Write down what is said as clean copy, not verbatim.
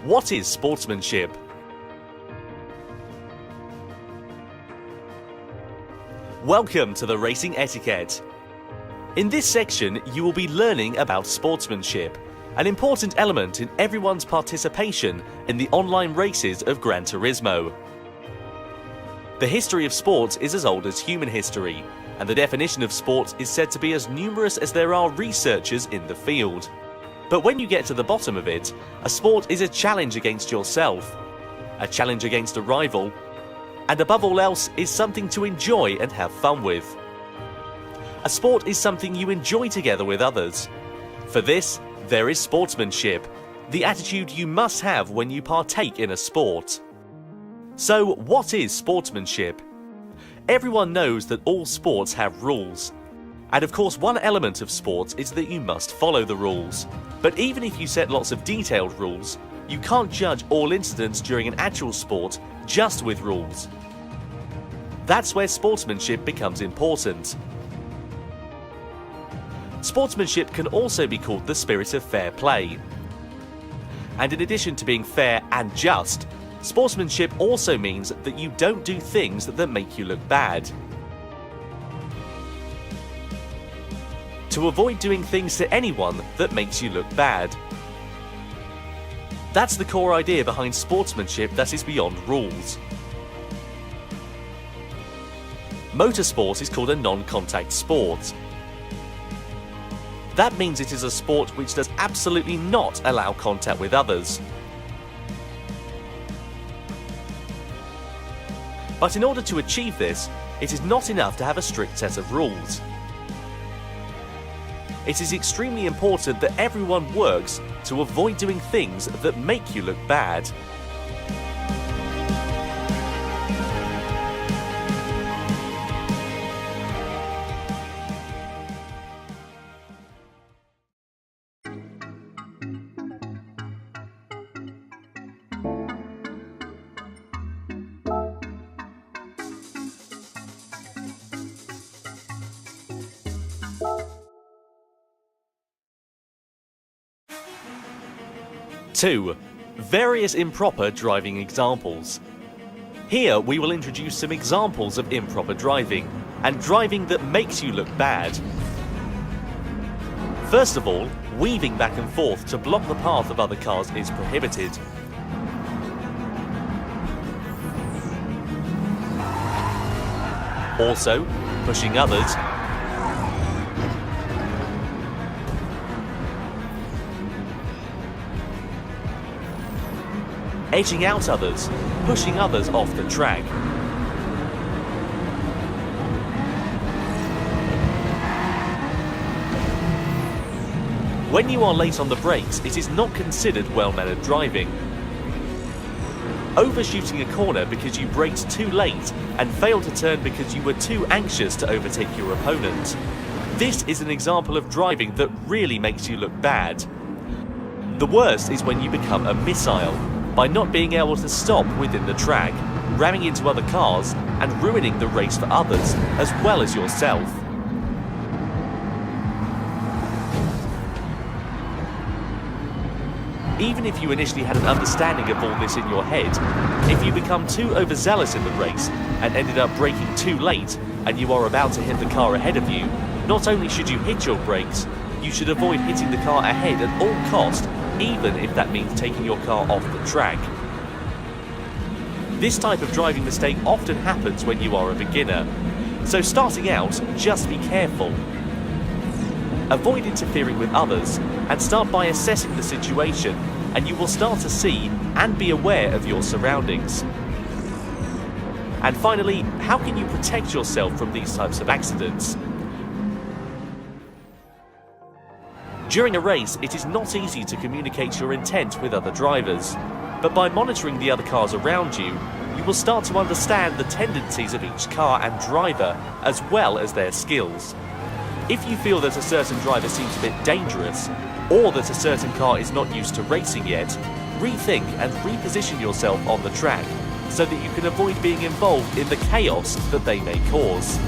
What is sportsmanship? Welcome to the Racing Etiquette. In this section, you will be learning about sportsmanship, an important element in everyone's participation in the online races of Gran Turismo. The history of sports is as old as human history, and the definition of sport is said to be as numerous as there are researchers in the field. But when you get to the bottom of it, a sport is a challenge against yourself, a challenge against a rival, and above all else is something to enjoy and have fun with. A sport is something you enjoy together with others. For this, there is sportsmanship, the attitude you must have when you partake in a sport. So, what is sportsmanship? Everyone knows that all sports have rules. And of course, one element of sports is that you must follow the rules. But even if you set lots of detailed rules, you can't judge all incidents during an actual sport just with rules. That's where sportsmanship becomes important. Sportsmanship can also be called the spirit of fair play. And in addition to being fair and just, sportsmanship also means that you don't do things that make you look bad. To avoid doing things to anyone that makes you look bad. That's the core idea behind sportsmanship that is beyond rules. Motorsport is called a non-contact sport. That means it is a sport which does absolutely not allow contact with others. But in order to achieve this, it is not enough to have a strict set of rules. It is extremely important that everyone works to avoid doing things that make you look bad. Two, various improper driving examples. Here we will introduce some examples of improper driving, and driving that makes you look bad. First of all, weaving back and forth to block the path of other cars is prohibited. Also, pushing others, edging out others, pushing others off the track. When you are late on the brakes, it is not considered well-mannered driving. Overshooting a corner because you braked too late and failed to turn because you were too anxious to overtake your opponent. This is an example of driving that really makes you look bad. The worst is when you become a missile, by not being able to stop within the track, ramming into other cars and ruining the race for others as well as yourself. Even if you initially had an understanding of all this in your head, if you become too overzealous in the race and ended up braking too late and you are about to hit the car ahead of you, not only should you hit your brakes, you should avoid hitting the car ahead at all costs, even if that means taking your car off the track. This type of driving mistake often happens when you are a beginner, so starting out, just be careful. Avoid interfering with others and start by assessing the situation, and you will start to see and be aware of your surroundings. And finally, how can you protect yourself from these types of accidents? During a race, it is not easy to communicate your intent with other drivers, but by monitoring the other cars around you, you will start to understand the tendencies of each car and driver, as well as their skills. If you feel that a certain driver seems a bit dangerous, or that a certain car is not used to racing yet, rethink and reposition yourself on the track, so that you can avoid being involved in the chaos that they may cause.